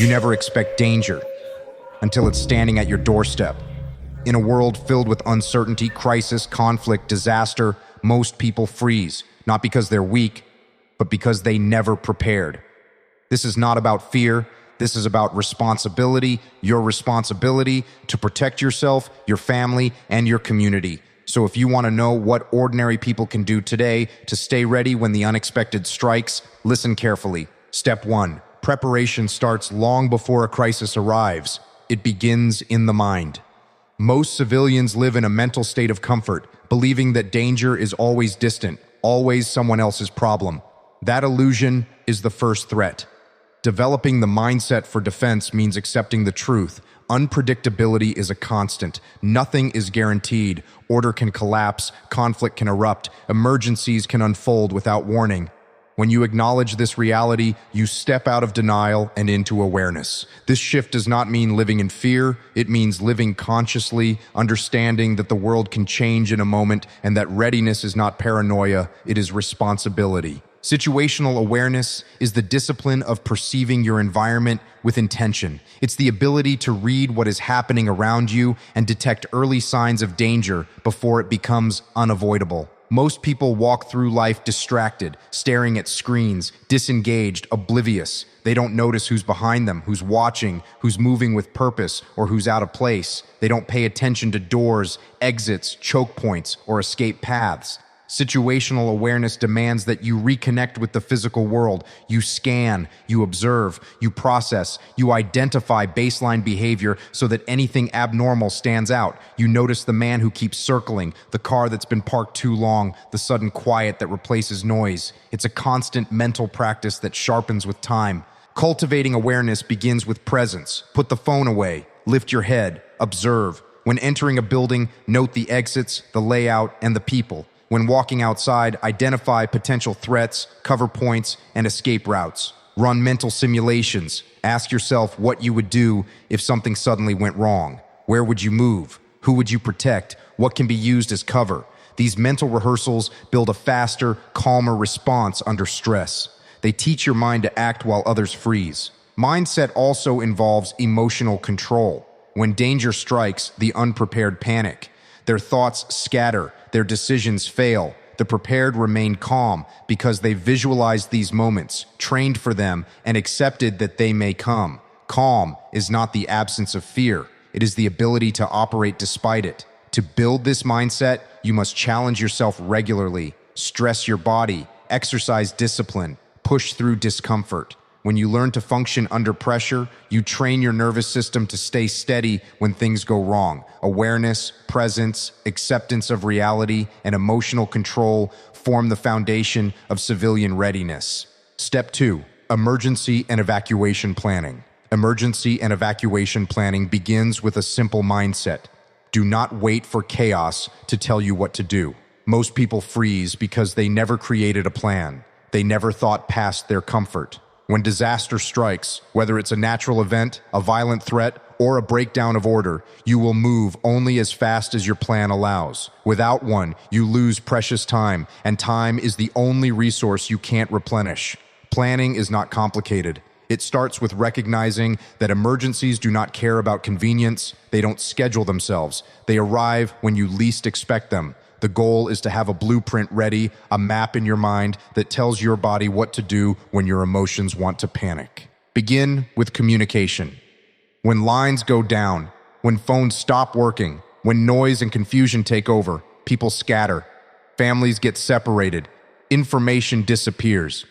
You never expect danger until it's standing at your doorstep. In a world filled with uncertainty, crisis, conflict, disaster, most people freeze, not because they're weak, but because they never prepared. This is not about fear. This is about responsibility, your responsibility to protect yourself, your family, and your community. So if you want to know what ordinary people can do today to stay ready when the unexpected strikes, listen carefully. Step 1. Preparation starts long before a crisis arrives. It begins in the mind. Most civilians live in a mental state of comfort, believing that danger is always distant, always someone else's problem. That illusion is the first threat. Developing the mindset for defense means accepting the truth. Unpredictability is a constant. Nothing is guaranteed. Order can collapse, conflict can erupt, emergencies can unfold without warning. When you acknowledge this reality, you step out of denial and into awareness. This shift does not mean living in fear. It means living consciously, understanding that the world can change in a moment and that readiness is not paranoia, it is responsibility. Situational awareness is the discipline of perceiving your environment with intention. It's the ability to read what is happening around you and detect early signs of danger before it becomes unavoidable. Most people walk through life distracted, staring at screens, disengaged, oblivious. They don't notice who's behind them, who's watching, who's moving with purpose, or who's out of place. They don't pay attention to doors, exits, choke points, or escape paths. Situational awareness demands that you reconnect with the physical world. You scan, you observe, you process, you identify baseline behavior so that anything abnormal stands out. You notice the man who keeps circling, the car that's been parked too long, the sudden quiet that replaces noise. It's a constant mental practice that sharpens with time. Cultivating awareness begins with presence. Put the phone away, lift your head, observe. When entering a building, note the exits, the layout, and the people. When walking outside, identify potential threats, cover points, and escape routes. Run mental simulations. Ask yourself what you would do if something suddenly went wrong. Where would you move? Who would you protect? What can be used as cover? These mental rehearsals build a faster, calmer response under stress. They teach your mind to act while others freeze. Mindset also involves emotional control. When danger strikes, the unprepared panic. Their thoughts scatter, their decisions fail. The prepared remain calm because they visualized these moments, trained for them, and accepted that they may come. Calm is not the absence of fear. It is the ability to operate despite it. To build this mindset, you must challenge yourself regularly, stress your body, exercise discipline, push through discomfort. When you learn to function under pressure, you train your nervous system to stay steady when things go wrong. Awareness, presence, acceptance of reality, and emotional control form the foundation of civilian readiness. Step 2. Emergency and evacuation planning. Emergency and evacuation planning begins with a simple mindset. Do not wait for chaos to tell you what to do. Most people freeze because they never created a plan. They never thought past their comfort. When disaster strikes, whether it's a natural event, a violent threat, or a breakdown of order, you will move only as fast as your plan allows. Without one, you lose precious time, and time is the only resource you can't replenish. Planning is not complicated. It starts with recognizing that emergencies do not care about convenience. They don't schedule themselves. They arrive when you least expect them. The goal is to have a blueprint ready, a map in your mind that tells your body what to do when your emotions want to panic. Begin with communication. When lines go down, when phones stop working, when noise and confusion take over, people scatter, families get separated, information disappears.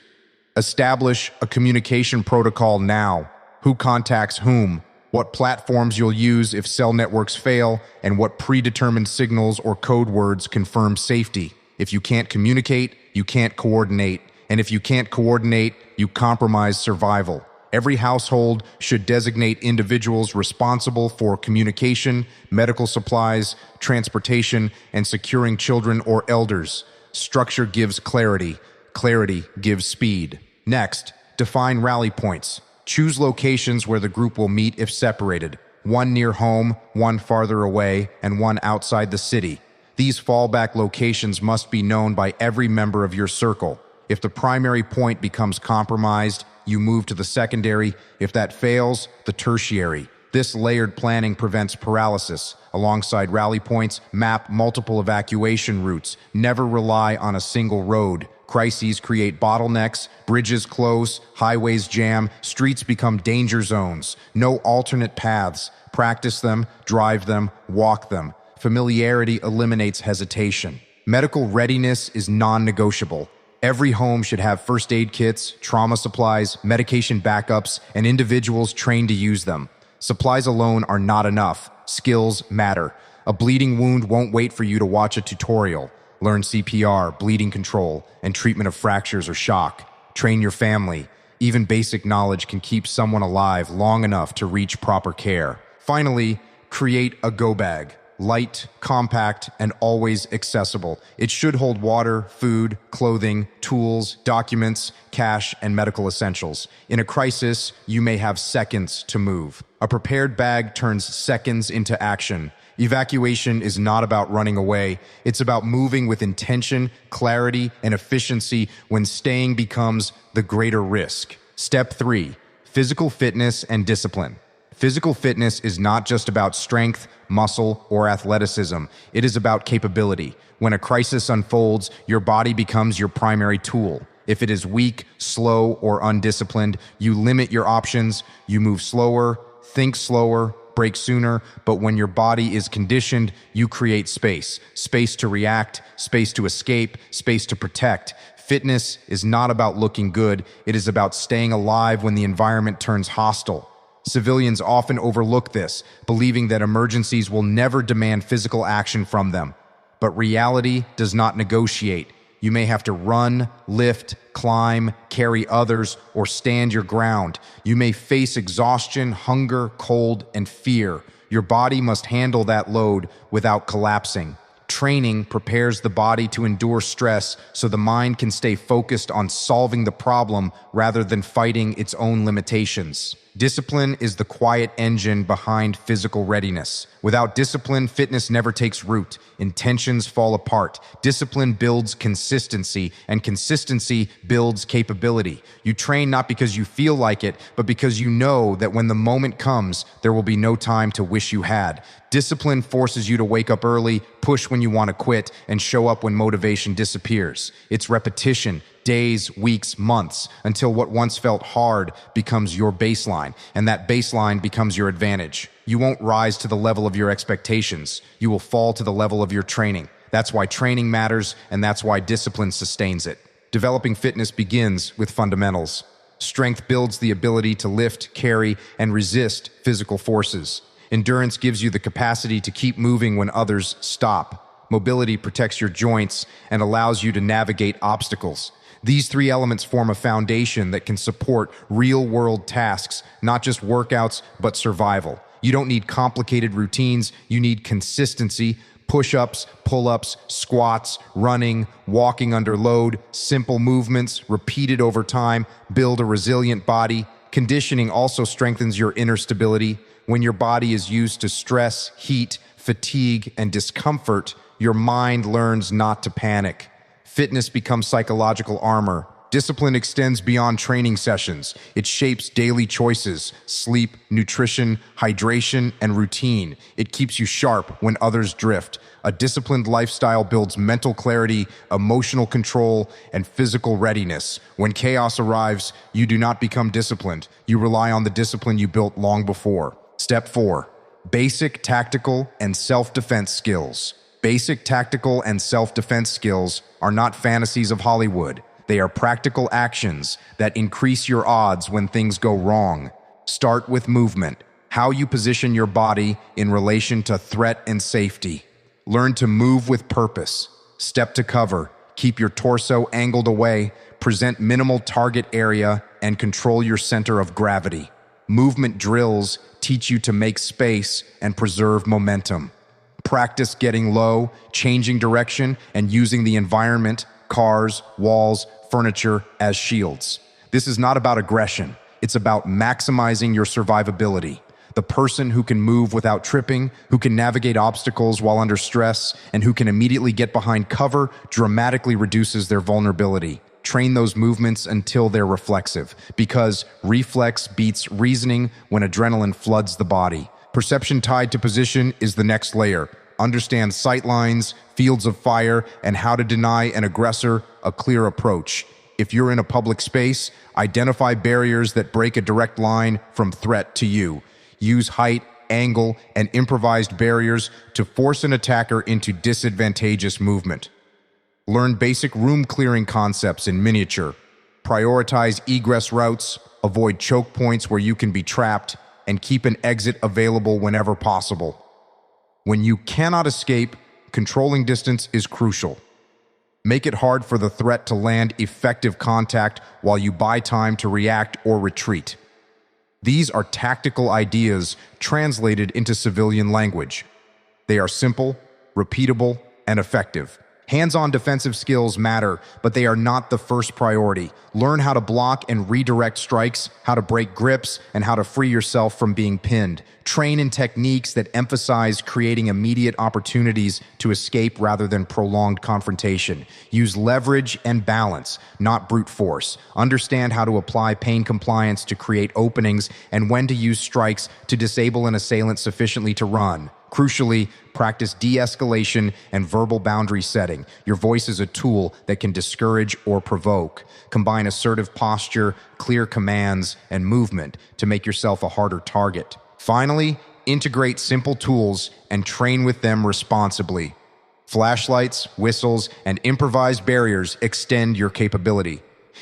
Establish a communication protocol now. Who contacts whom? What platforms you'll use if cell networks fail, and what predetermined signals or code words confirm safety. If you can't communicate, you can't coordinate. And if you can't coordinate, you compromise survival. Every household should designate individuals responsible for communication, medical supplies, transportation, and securing children or elders. Structure gives clarity. Clarity gives speed. Next, define rally points. Choose locations where the group will meet if separated. One near home, one farther away, and one outside the city. These fallback locations must be known by every member of your circle. If the primary point becomes compromised, you move to the secondary. If that fails, the tertiary. This layered planning prevents paralysis. Alongside rally points, map multiple evacuation routes. Never rely on a single road. Crises create bottlenecks, bridges close, highways jam, streets become danger zones. No alternate paths. Practice them, drive them, walk them. Familiarity eliminates hesitation. Medical readiness is non-negotiable. Every home should have first aid kits, trauma supplies, medication backups, and individuals trained to use them. Supplies alone are not enough. Skills matter. A bleeding wound won't wait for you to watch a tutorial. Learn CPR, bleeding control, and treatment of fractures or shock. Train your family. Even basic knowledge can keep someone alive long enough to reach proper care. Finally, create a go bag. Light, compact, and always accessible. It should hold water, food, clothing, tools, documents, cash, and medical essentials. In a crisis, you may have seconds to move. A prepared bag turns seconds into action. Evacuation is not about running away. It's about moving with intention, clarity, and efficiency when staying becomes the greater risk. Step 3. Physical fitness and discipline. Physical fitness is not just about strength, muscle, or athleticism. It is about capability. When a crisis unfolds, your body becomes your primary tool. If it is weak, slow, or undisciplined, you limit your options, you move slower, think slower, break sooner, but when your body is conditioned, you create space. Space to react, space to escape, space to protect. Fitness is not about looking good, it is about staying alive when the environment turns hostile. Civilians often overlook this, believing that emergencies will never demand physical action from them. But reality does not negotiate. You may have to run, lift, climb, carry others, or stand your ground. You may face exhaustion, hunger, cold, and fear. Your body must handle that load without collapsing. Training prepares the body to endure stress so the mind can stay focused on solving the problem rather than fighting its own limitations. Discipline is the quiet engine behind physical readiness. Without discipline, fitness never takes root. Intentions fall apart. Discipline builds consistency, and consistency builds capability. You train not because you feel like it, but because you know that when the moment comes, there will be no time to wish you had. Discipline forces you to wake up early, push when you want to quit, and show up when motivation disappears. It's repetition, days, weeks, months, until what once felt hard becomes your baseline, and that baseline becomes your advantage. You won't rise to the level of your expectations. You will fall to the level of your training. That's why training matters, and that's why discipline sustains it. Developing fitness begins with fundamentals. Strength builds the ability to lift, carry, and resist physical forces. Endurance gives you the capacity to keep moving when others stop. Mobility protects your joints and allows you to navigate obstacles. These three elements form a foundation that can support real-world tasks, not just workouts, but survival. You don't need complicated routines, you need consistency. Push-ups, pull-ups, squats, running, walking under load, simple movements, repeated over time, build a resilient body. Conditioning also strengthens your inner stability. When your body is used to stress, heat, fatigue, and discomfort, your mind learns not to panic. Fitness becomes psychological armor. Discipline extends beyond training sessions. It shapes daily choices, sleep, nutrition, hydration, and routine. It keeps you sharp when others drift. A disciplined lifestyle builds mental clarity, emotional control, and physical readiness. When chaos arrives, you do not become disciplined. You rely on the discipline you built long before. Step 4. Basic tactical and self-defense skills. Basic tactical and self-defense skills are not fantasies of Hollywood. They are practical actions that increase your odds when things go wrong. Start with movement, how you position your body in relation to threat and safety. Learn to move with purpose. Step to cover, keep your torso angled away, present minimal target area, and control your center of gravity. Movement drills teach you to make space and preserve momentum. Practice getting low, changing direction, and using the environment, cars, walls, furniture as shields. This is not about aggression. It's about maximizing your survivability. The person who can move without tripping, who can navigate obstacles while under stress, and who can immediately get behind cover dramatically reduces their vulnerability. Train those movements until they're reflexive, because reflex beats reasoning when adrenaline floods the body. Perception tied to position is the next layer. Understand sight lines, fields of fire, and how to deny an aggressor a clear approach. If you're in a public space, identify barriers that break a direct line from threat to you. Use height, angle, and improvised barriers to force an attacker into disadvantageous movement. Learn basic room clearing concepts in miniature. Prioritize egress routes, avoid choke points where you can be trapped, and keep an exit available whenever possible. When you cannot escape, controlling distance is crucial. Make it hard for the threat to land effective contact while you buy time to react or retreat. These are tactical ideas translated into civilian language. They are simple, repeatable, and effective. Hands-on defensive skills matter, but they are not the first priority. Learn how to block and redirect strikes, how to break grips, and how to free yourself from being pinned. Train in techniques that emphasize creating immediate opportunities to escape rather than prolonged confrontation. Use leverage and balance, not brute force. Understand how to apply pain compliance to create openings and when to use strikes to disable an assailant sufficiently to run. Crucially, practice de-escalation and verbal boundary setting. Your voice is a tool that can discourage or provoke. Combine assertive posture, clear commands, and movement to make yourself a harder target. Finally, integrate simple tools and train with them responsibly. Flashlights, whistles, and improvised barriers extend your capability.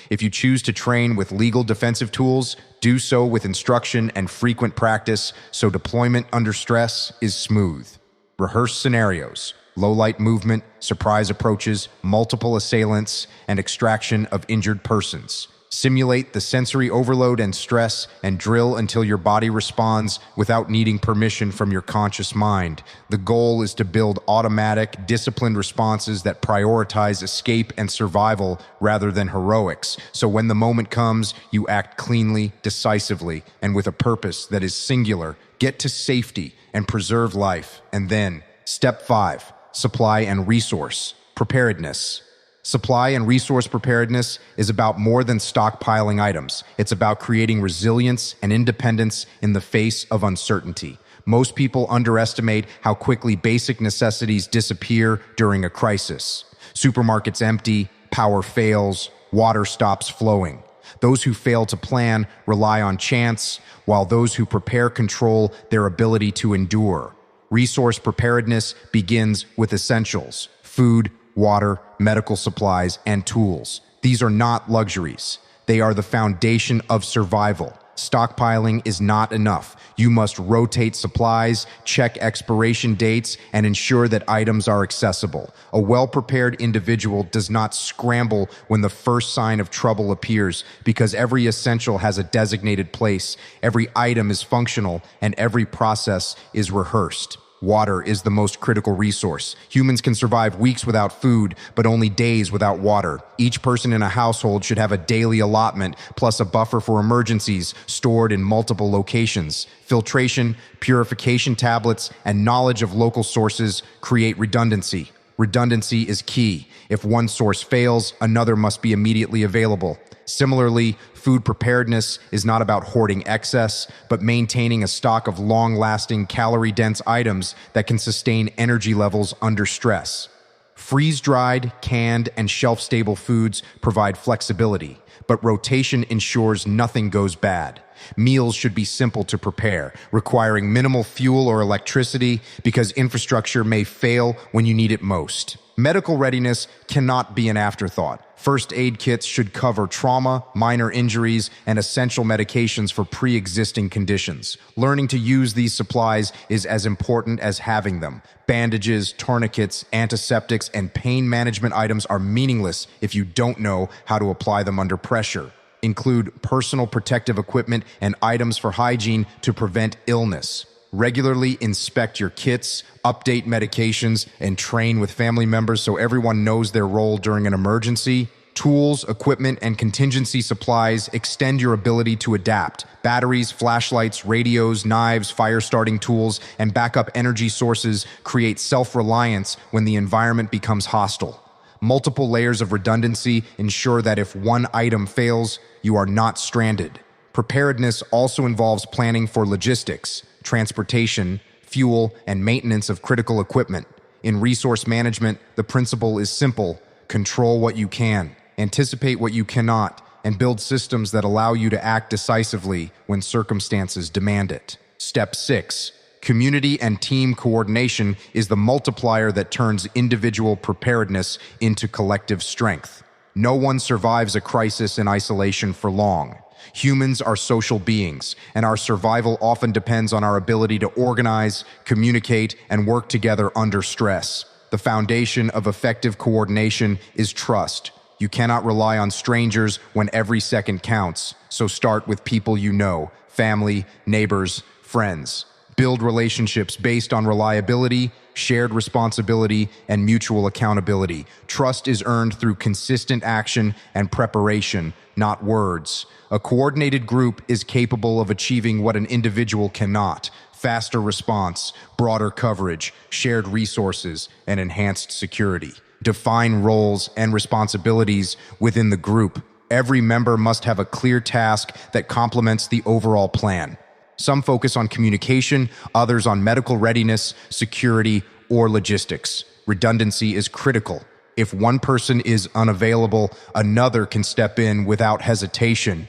If you choose to train with legal defensive tools, do so with instruction and frequent practice so deployment under stress is smooth. Rehearse scenarios, low-light movement, surprise approaches, multiple assailants, and extraction of injured persons. Simulate the sensory overload and stress and drill until your body responds without needing permission from your conscious mind. The goal is to build automatic, disciplined responses that prioritize escape and survival rather than heroics. So when the moment comes, you act cleanly, decisively, and with a purpose that is singular. Get to safety and preserve life. And then, step 5, supply and resource preparedness. Supply and resource preparedness is about more than stockpiling items. It's about creating resilience and independence in the face of uncertainty. Most people underestimate how quickly basic necessities disappear during a crisis. Supermarkets empty, power fails, water stops flowing. Those who fail to plan rely on chance, while those who prepare control their ability to endure. Resource preparedness begins with essentials: food, water, medical supplies, and tools. These are not luxuries. They are the foundation of survival. Stockpiling is not enough. You must rotate supplies, check expiration dates, and ensure that items are accessible. A well-prepared individual does not scramble when the first sign of trouble appears, because every essential has a designated place, every item is functional, and every process is rehearsed. Water is the most critical resource. Humans can survive weeks without food, but only days without water. Each person in a household should have a daily allotment, plus a buffer for emergencies, stored in multiple locations. Filtration, purification tablets, and knowledge of local sources create redundancy. Redundancy is key. If one source fails, another must be immediately available. Similarly, food preparedness is not about hoarding excess, but maintaining a stock of long-lasting, calorie-dense items that can sustain energy levels under stress. Freeze-dried, canned, and shelf-stable foods provide flexibility, but rotation ensures nothing goes bad. Meals should be simple to prepare, requiring minimal fuel or electricity because infrastructure may fail when you need it most. Medical readiness cannot be an afterthought. First aid kits should cover trauma, minor injuries, and essential medications for pre-existing conditions. Learning to use these supplies is as important as having them. Bandages, tourniquets, antiseptics, and pain management items are meaningless if you don't know how to apply them under pressure. Include personal protective equipment and items for hygiene to prevent illness. Regularly inspect your kits, update medications, and train with family members so everyone knows their role during an emergency. Tools, equipment, and contingency supplies extend your ability to adapt. Batteries, flashlights, radios, knives, fire-starting tools, and backup energy sources create self-reliance when the environment becomes hostile. Multiple layers of redundancy ensure that if one item fails, you are not stranded. Preparedness also involves planning for logistics, transportation, fuel, and maintenance of critical equipment. In resource management, the principle is simple: control what you can, anticipate what you cannot, and build systems that allow you to act decisively when circumstances demand it. Step 6. Community and team coordination is the multiplier that turns individual preparedness into collective strength. No one survives a crisis in isolation for long. Humans are social beings, and our survival often depends on our ability to organize, communicate, and work together under stress. The foundation of effective coordination is trust. You cannot rely on strangers when every second counts, so start with people you know: family, neighbors, friends. Build relationships based on reliability, shared responsibility, and mutual accountability. Trust is earned through consistent action and preparation, not words. A coordinated group is capable of achieving what an individual cannot: faster response, broader coverage, shared resources, and enhanced security. Define roles and responsibilities within the group. Every member must have a clear task that complements the overall plan. Some focus on communication, others on medical readiness, security, or logistics. Redundancy is critical. If one person is unavailable, another can step in without hesitation.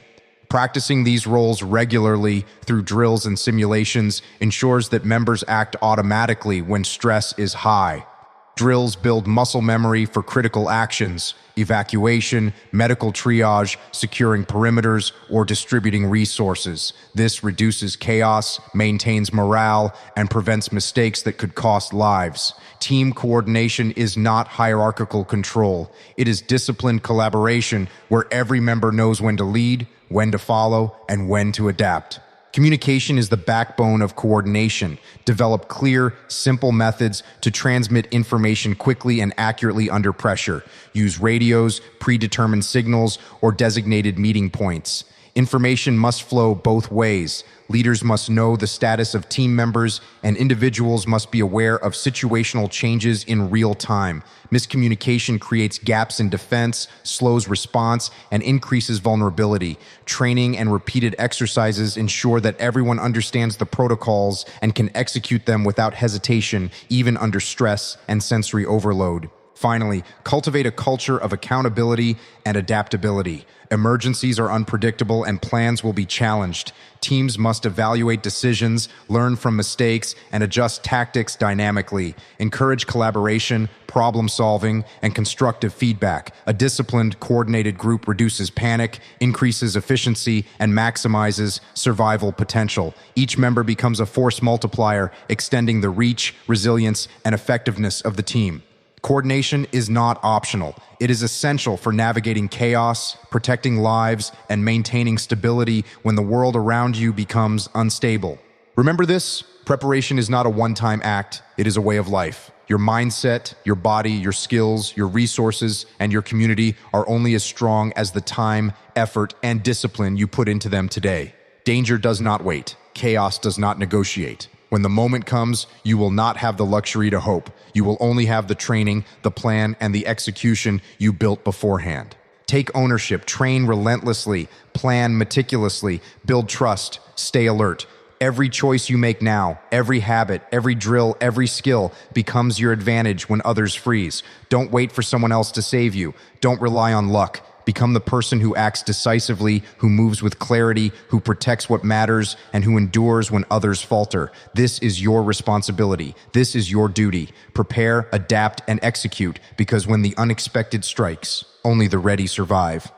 Practicing these roles regularly through drills and simulations ensures that members act automatically when stress is high. Drills build muscle memory for critical actions: evacuation, medical triage, securing perimeters, or distributing resources. This reduces chaos, maintains morale, and prevents mistakes that could cost lives. Team coordination is not hierarchical control. It is disciplined collaboration where every member knows when to lead, when to follow, and when to adapt. Communication is the backbone of coordination. Develop clear, simple methods to transmit information quickly and accurately under pressure. Use radios, predetermined signals, or designated meeting points. Information must flow both ways. Leaders must know the status of team members, and individuals must be aware of situational changes in real time. Miscommunication creates gaps in defense, slows response, and increases vulnerability. Training and repeated exercises ensure that everyone understands the protocols and can execute them without hesitation, even under stress and sensory overload. Finally, cultivate a culture of accountability and adaptability. Emergencies are unpredictable and plans will be challenged. Teams must evaluate decisions, learn from mistakes, and adjust tactics dynamically. Encourage collaboration, problem solving, and constructive feedback. A disciplined, coordinated group reduces panic, increases efficiency, and maximizes survival potential. Each member becomes a force multiplier, extending the reach, resilience, and effectiveness of the team. Coordination is not optional. It is essential for navigating chaos, protecting lives, and maintaining stability when the world around you becomes unstable. Remember this: preparation is not a one-time act. It is a way of life. Your mindset, your body, your skills, your resources, and your community are only as strong as the time, effort, and discipline you put into them today. Danger does not wait. Chaos does not negotiate. When the moment comes, you will not have the luxury to hope. You will only have the training, the plan, and the execution you built beforehand. Take ownership, train relentlessly, plan meticulously, build trust, stay alert. Every choice you make now, every habit, every drill, every skill becomes your advantage when others freeze. Don't wait for someone else to save you. Don't rely on luck. Become the person who acts decisively, who moves with clarity, who protects what matters, and who endures when others falter. This is your responsibility. This is your duty. Prepare, adapt, and execute, because when the unexpected strikes, only the ready survive.